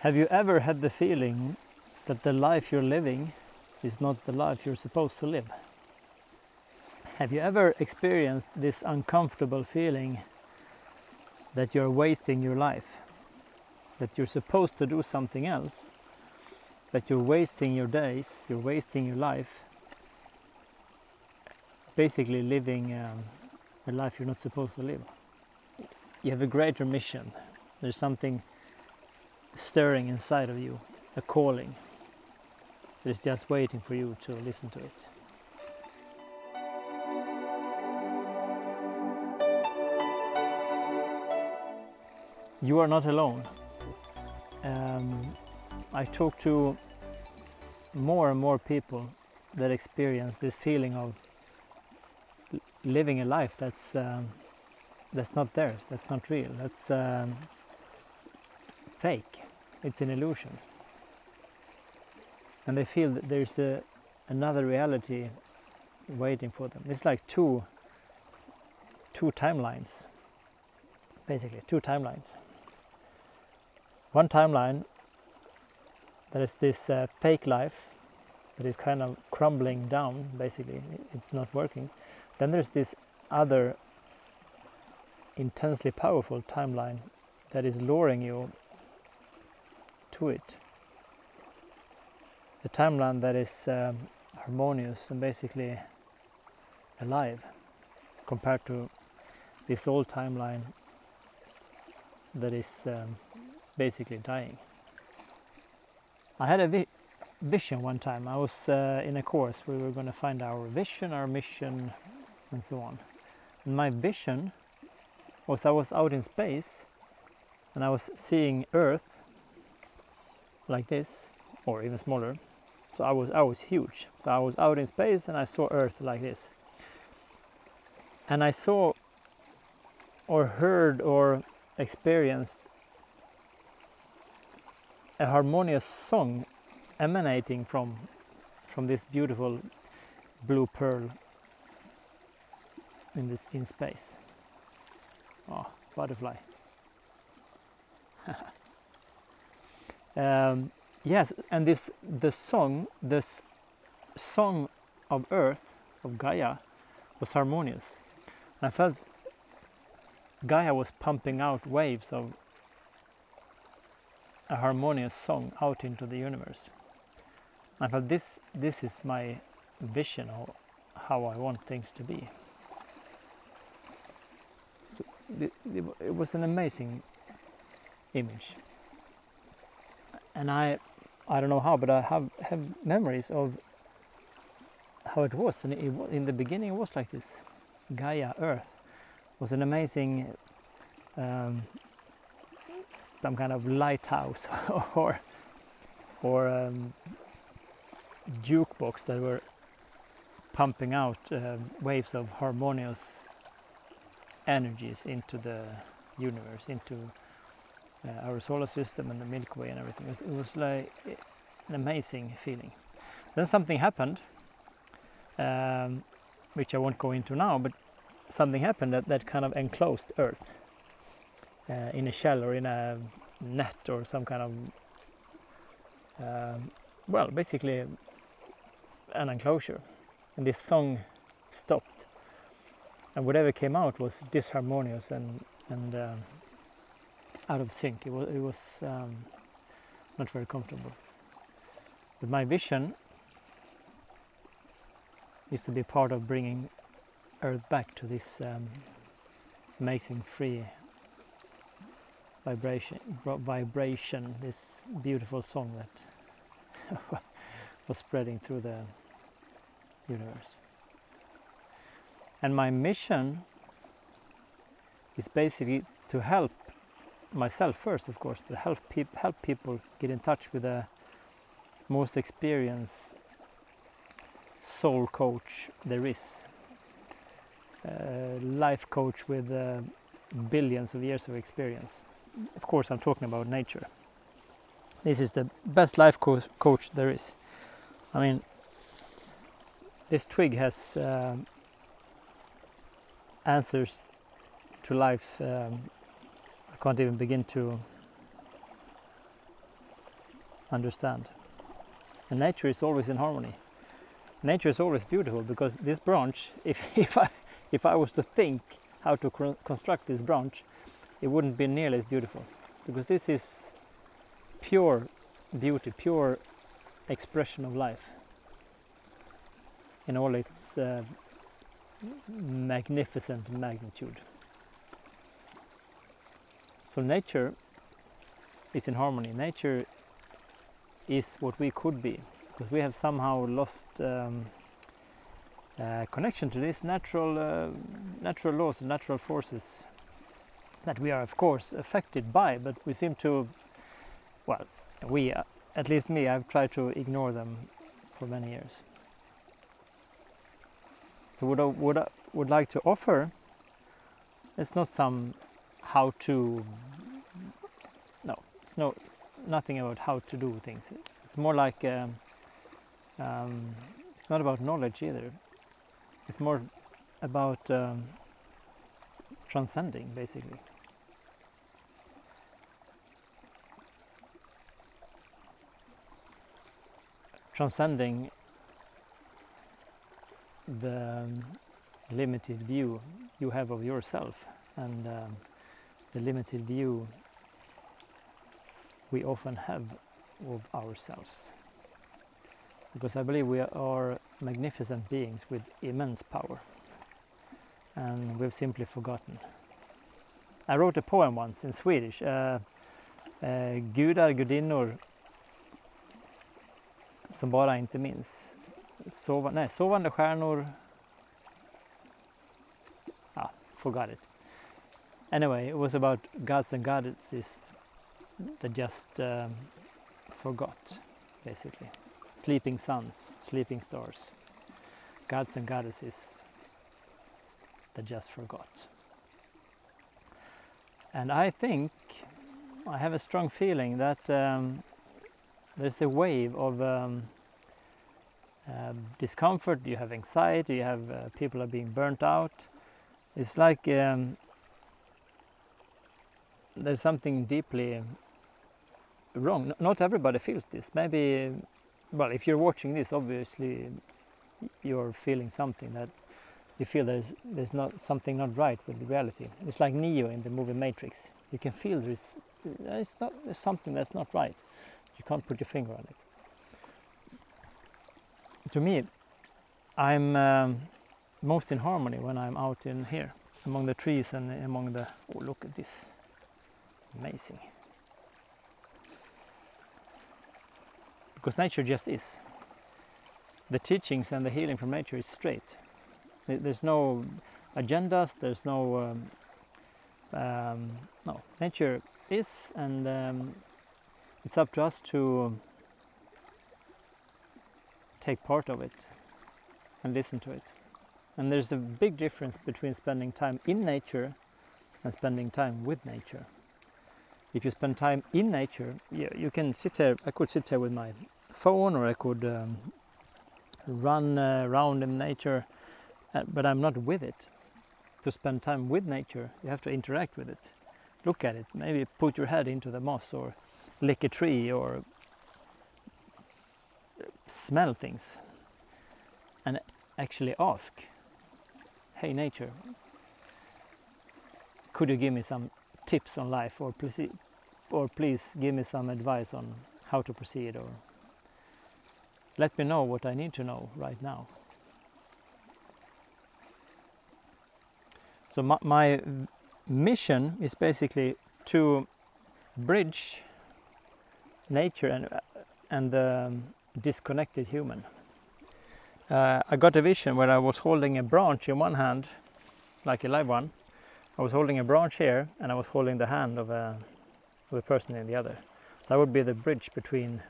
Have you ever had the feeling that the life you're living is not the life you're supposed to live? Have you ever experienced this uncomfortable feeling that you're wasting your life? That you're supposed to do something else, that you're wasting your days, you're wasting your life, basically living a life you're not supposed to live. You have a greater mission. There's something stirring inside of you, a calling that is just waiting for you to listen to it. You are not alone. I talk to more and more people that experience this feeling of living a life that's not theirs, that's not real, that's fake, it's an illusion. And they feel that there's another reality waiting for them. It's like two timelines, basically, two timelines. One timeline that is this fake life that is kind of crumbling down, basically, it's not working. Then there's this other intensely powerful timeline that is luring you to it. The timeline that is harmonious and basically alive compared to this old timeline that is basically dying. I had a vision one time. I was in a course where we were going to find our vision, our mission, and so on. And my vision was I was out in space and I was seeing Earth like this, or even smaller. So I was huge. So I was out in space and I saw Earth like this. And I saw or heard or experienced a harmonious song emanating from this beautiful blue pearl in space. Oh, butterfly. Yes, and the song of Earth, of Gaia, was harmonious. And I felt Gaia was pumping out waves of a harmonious song out into the universe. I felt this is my vision of how I want things to be. So it was an amazing image. And I don't know how, but I have memories of how it was. And in the beginning it was like this. Gaia, Earth, was an amazing some kind of lighthouse or jukebox that were pumping out waves of harmonious energies into the universe, into our solar system and the Milky Way and everything. It was like an amazing feeling. Then something happened, which I won't go into now, but something happened that kind of enclosed Earth in a shell or in a net or some kind of, well, basically an enclosure. And this song stopped. And whatever came out was disharmonious and out of sync. It was not very comfortable. But my vision is to be part of bringing Earth back to this amazing free vibration, this beautiful song that was spreading through the universe. And my mission is basically to help myself first, of course, but help people get in touch with the most experienced soul coach there is. Life coach with billions of years of experience. Of course, I'm talking about nature. This is the best life coach there is. I mean, this twig has answers to life I can't even begin to understand. And nature is always in harmony. Nature is always beautiful, because this branch, if I was to think how to construct this branch, it wouldn't be nearly as beautiful, because this is pure beauty, pure expression of life in all its magnificent magnitude. So nature is in harmony. Nature is what we could be, because we have somehow lost connection to these natural laws and natural forces that we are, of course, affected by, but we seem to, well, we, at least me, I've tried to ignore them for many years. So what I would like to offer is not some how to, no, it's nothing about how to do things. It's more like, it's not about knowledge either. It's more about transcending, basically. Transcending the limited view you have of yourself, and the limited view we often have of ourselves. Because I believe we are magnificent beings with immense power, and we've simply forgotten. I wrote a poem once in Swedish, Gudar, gudinnor som bara inte minns. Sovande stjärnor. Forgot it. Anyway, it was about gods and goddesses that just forgot, basically. Sleeping suns, sleeping stars. Gods and goddesses that just forgot. And I think, I have a strong feeling that there's a wave of discomfort. You have anxiety, you have people are being burnt out. It's like there's something deeply wrong. Not everybody feels this. Maybe, well, if you're watching this, obviously you're feeling something, that you feel there's not something not right with reality. It's like Neo in the movie Matrix. You can feel there's something that's not right. You can't put your finger on it. To me, I'm most in harmony when I'm out in here, among the trees and among the, oh, look at this, amazing. Because nature just is. The teachings and the healing from nature is straight. There's no agendas, there's no, no, nature is, and it's up to us to take part of it and listen to it. And there's a big difference between spending time in nature and spending time with nature. If you spend time in nature, yeah, you can sit here. I could sit here with my phone, or I could run around in nature, but I'm not with it. To spend time with nature, you have to interact with it, look at it, maybe put your head into the moss, or lick a tree, or smell things, and actually ask, hey nature, could you give me some tips on life, or please give me some advice on how to proceed, or let me know what I need to know right now. So my mission is basically to bridge nature and the disconnected human. I got a vision where I was holding a branch in one hand, like a live one. I was holding a branch here, and I was holding the hand of a person in the other. So I would be the bridge between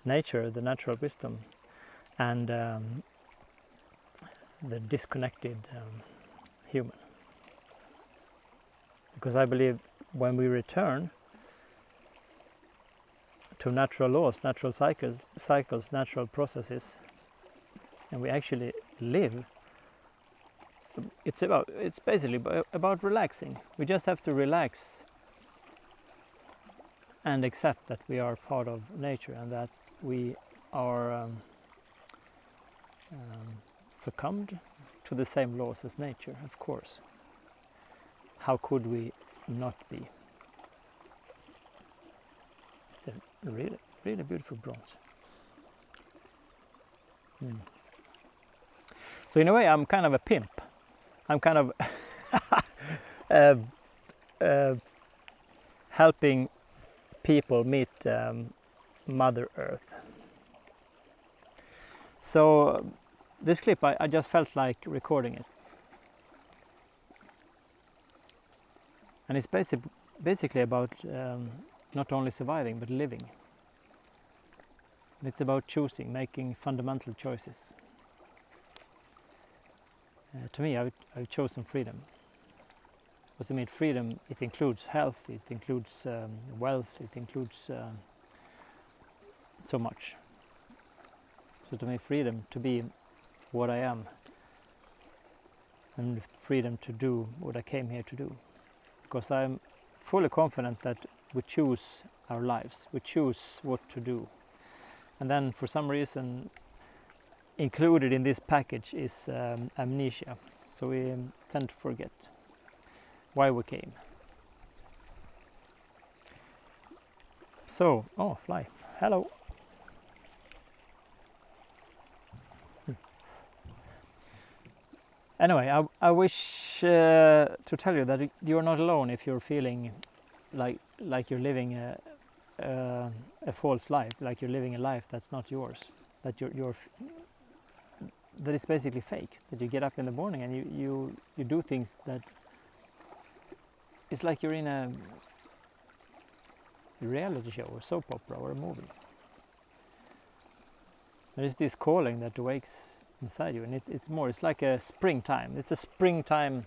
nature, the natural wisdom, and the disconnected human. Because I believe when we return to natural laws, natural cycles, natural processes, and we actually live, it's basically about relaxing. We just have to relax and accept that we are part of nature and that we are succumbed to the same laws as nature, of course. How could we not be? It's a really, really beautiful bronze. So in a way, I'm kind of a pimp. I'm kind of helping people meet Mother Earth. So this clip, I just felt like recording it. And it's basically about not only surviving, but living. It's about choosing, making fundamental choices. To me, I've chosen freedom. Because to me, freedom, it includes health, it includes wealth, it includes so much. So to me, freedom to be what I am, and freedom to do what I came here to do. Because I'm fully confident that we choose our lives, we choose what to do. And then for some reason, included in this package is amnesia. So we tend to forget why we came. So, oh, fly, hello. Anyway, I wish to tell you that you're not alone if you're feeling like you're living a false life, like you're living a life that's not yours, that that is basically fake. That you get up in the morning and you do things that it's like you're in a reality show or soap opera or a movie. There is this calling that awakes inside you, and it's like a springtime. It's a springtime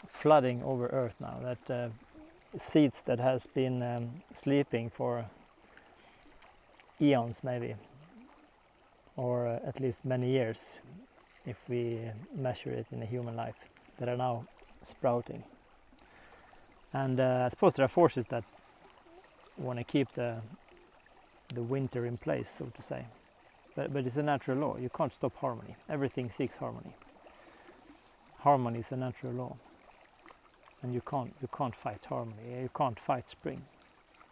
flooding over Earth now. That seeds that has been sleeping for eons maybe, or at least many years if we measure it in a human life, that are now sprouting. And I suppose there are forces that want to keep the winter in place, so to say. But it's a natural law. You can't stop harmony. Everything seeks harmony. Harmony is a natural law. And you can't fight harmony. You can't fight spring.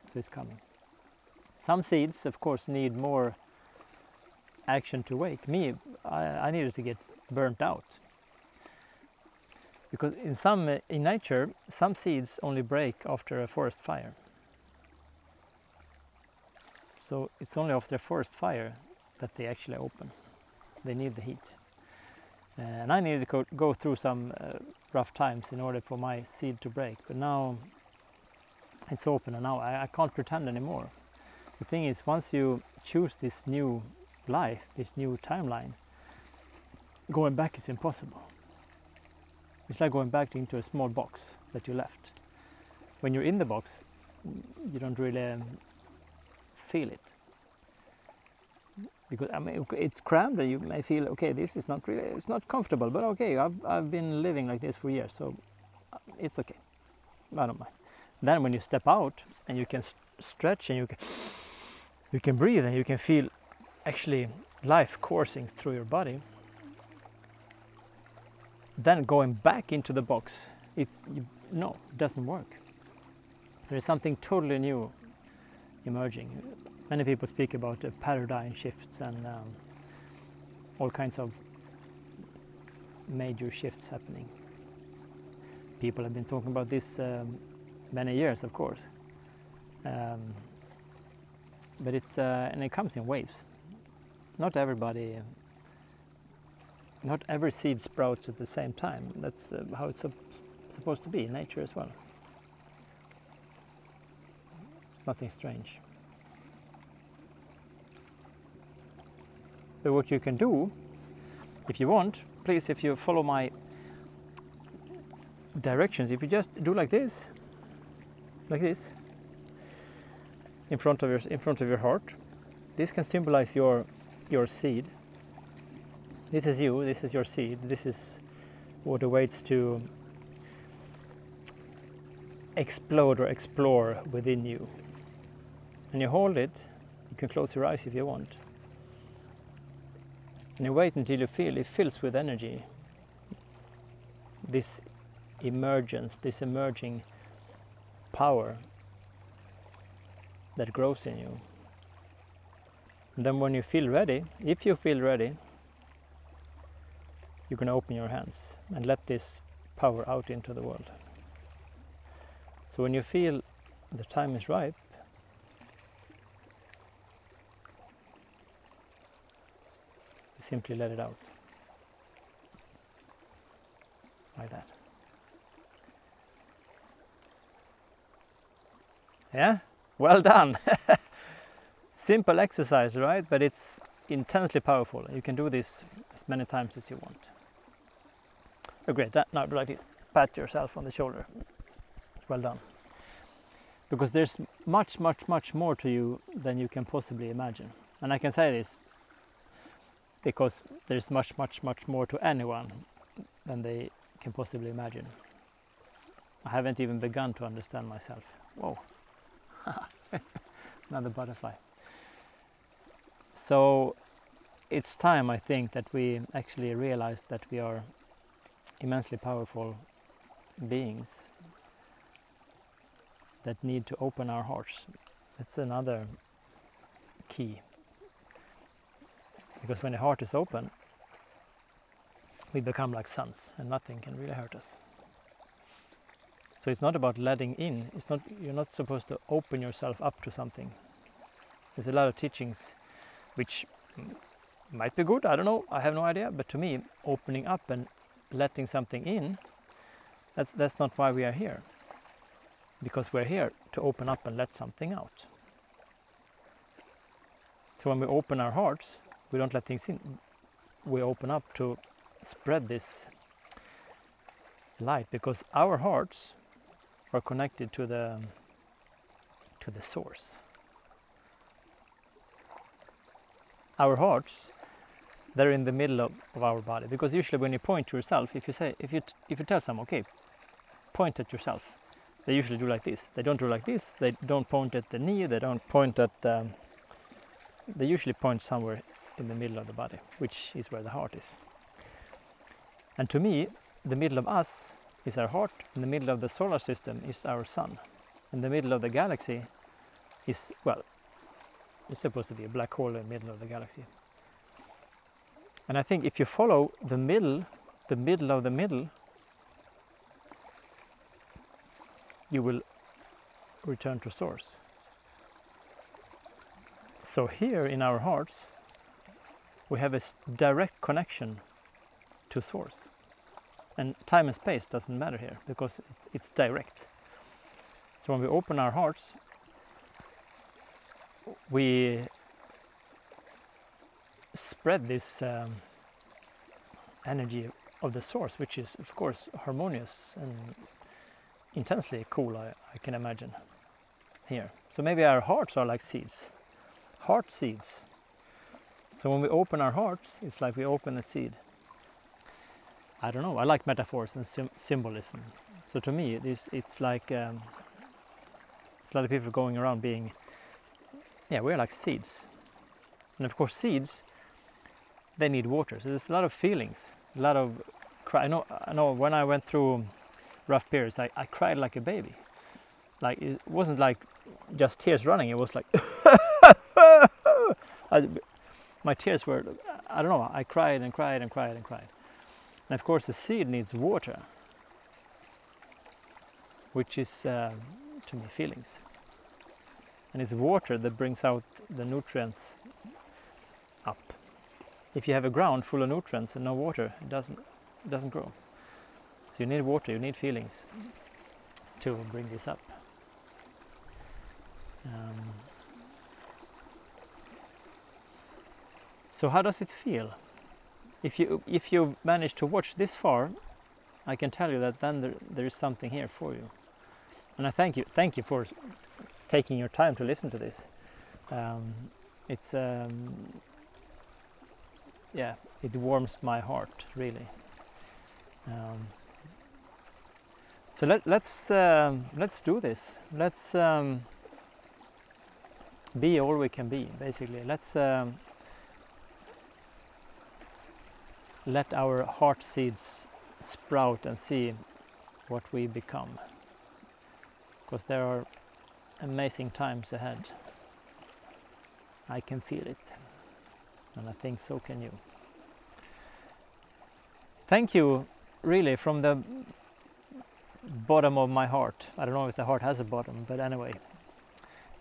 So it's coming. Some seeds, of course, need more action to wake. I needed to get burnt out. Because in nature, some seeds only break after a forest fire. So it's only after a forest fire that they actually open. They need the heat. And I needed to go through some rough times in order for my seed to break. But now it's open, and now I can't pretend anymore. The thing is, once you choose this new life, this new timeline, going back is impossible. It's like going back into a small box that you left. When you're in the box, you don't really feel it. Because I mean, it's crammed, and you may feel, okay, this is not really, it's not comfortable, but okay, I've been living like this for years, so it's okay. I don't mind. Then when you step out and you can stretch and you can breathe and you can feel actually life coursing through your body, then going back into the box, it doesn't work. There is something totally new emerging. Many people speak about paradigm shifts and all kinds of major shifts happening. People have been talking about this many years, of course, but and it comes in waves. Not every seed sprouts at the same time. That's how it's supposed to be in nature as well. It's nothing strange. But what you can do, if you want, please, if you follow my directions, if you just do like this, in front of your heart, this can symbolize your seed. This is you, this is your seed, this is what awaits to explode or explore within you. and you hold it. You can close your eyes if you want. And you wait until you feel it fills with energy. This emergence, this emerging power that grows in you. And then when you feel ready, if you feel ready, you can open your hands and let this power out into the world. So when you feel the time is ripe, you simply let it out. Like that. Yeah? Well done! Simple exercise, right? But it's intensely powerful. You can do this as many times as you want. Oh, great. Now do like this. Pat yourself on the shoulder. It's well done. Because there's much, much, much more to you than you can possibly imagine. And I can say this because there's much, much, much more to anyone than they can possibly imagine. I haven't even begun to understand myself. Whoa. Another butterfly. So it's time, I think, that we actually realize that we are immensely powerful beings that need to open our hearts. That's another key. Because when the heart is open, we become like suns and nothing can really hurt us. So it's not about letting in. You're not supposed to open yourself up to something. There's a lot of teachings which might be good, I don't know, I have no idea, but to me, opening up and letting something in, that's not why we are here. Because we're here to open up and let something out. So when we open our hearts, we don't let things in. We open up to spread this light, because our hearts are connected to the source. Our hearts, they're in the middle of our body, because usually when you point to yourself, if you tell someone, okay, point at yourself, they usually do like this. They don't do like this. They don't point at the knee. They don't point at. They usually point somewhere in the middle of the body, which is where the heart is. And to me, the middle of us is our heart. In the middle of the solar system is our sun. In the middle of the galaxy is, well, it's supposed to be a black hole in the middle of the galaxy. And I think if you follow the middle of the middle, you will return to source. So here in our hearts, we have a direct connection to source. And time and space doesn't matter here, because it's direct. So when we open our hearts, we spread this energy of the source, which is of course harmonious and intensely cool, I can imagine here. So maybe our hearts are like seeds, heart seeds. So when we open our hearts, it's like we open a seed. I don't know, I like metaphors and symbolism. So to me, it's like a lot of people going around being, yeah, we're like seeds. And of course seeds, they need water. So there's a lot of feelings, a lot of cry. I know when I went through rough periods, I cried like a baby. Like, it wasn't like just tears running, it was like my tears were, I don't know, I cried and cried and cried and cried. And of course the seed needs water, which is to me feelings. And it's water that brings out the nutrients up. If you have a ground full of nutrients and no water, it doesn't grow. So you need water, you need feelings to bring this up. So how does it feel? If you've managed to watch this far, I can tell you that then there is something here for you. And I thank you for taking your time to listen to this. Yeah, it warms my heart really. So let's do this. be all we can be, basically. Let's let our heart seeds sprout and see what we become, because there are amazing times ahead. I can feel it, and I think so can you. Thank you, really, from the bottom of my heart. I don't know if the heart has a bottom, but anyway,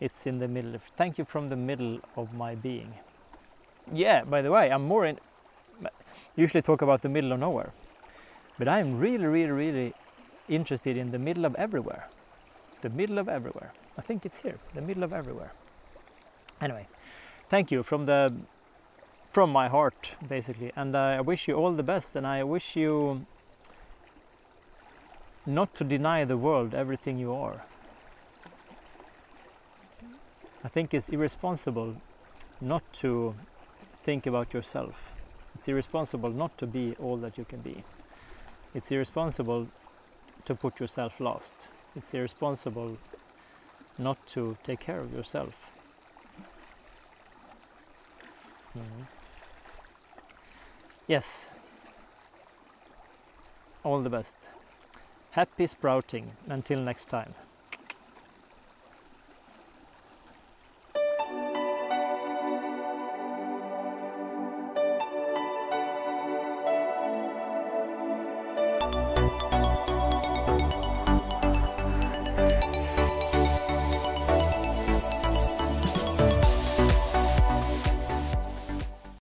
it's in the middle. Thank you from the middle of my being. Yeah, by the way, I'm more in, usually talk about the middle of nowhere, but I'm really interested in the middle of everywhere. The middle of everywhere. I think it's here, the middle of everywhere. Anyway, thank you from my heart, basically, and I wish you all the best, and I wish you not to deny the world everything you are. I think it's irresponsible not to think about yourself. It's irresponsible not to be all that you can be. It's irresponsible to put yourself last. It's irresponsible not to take care of yourself. Yes. All the best. Happy sprouting. Until next time.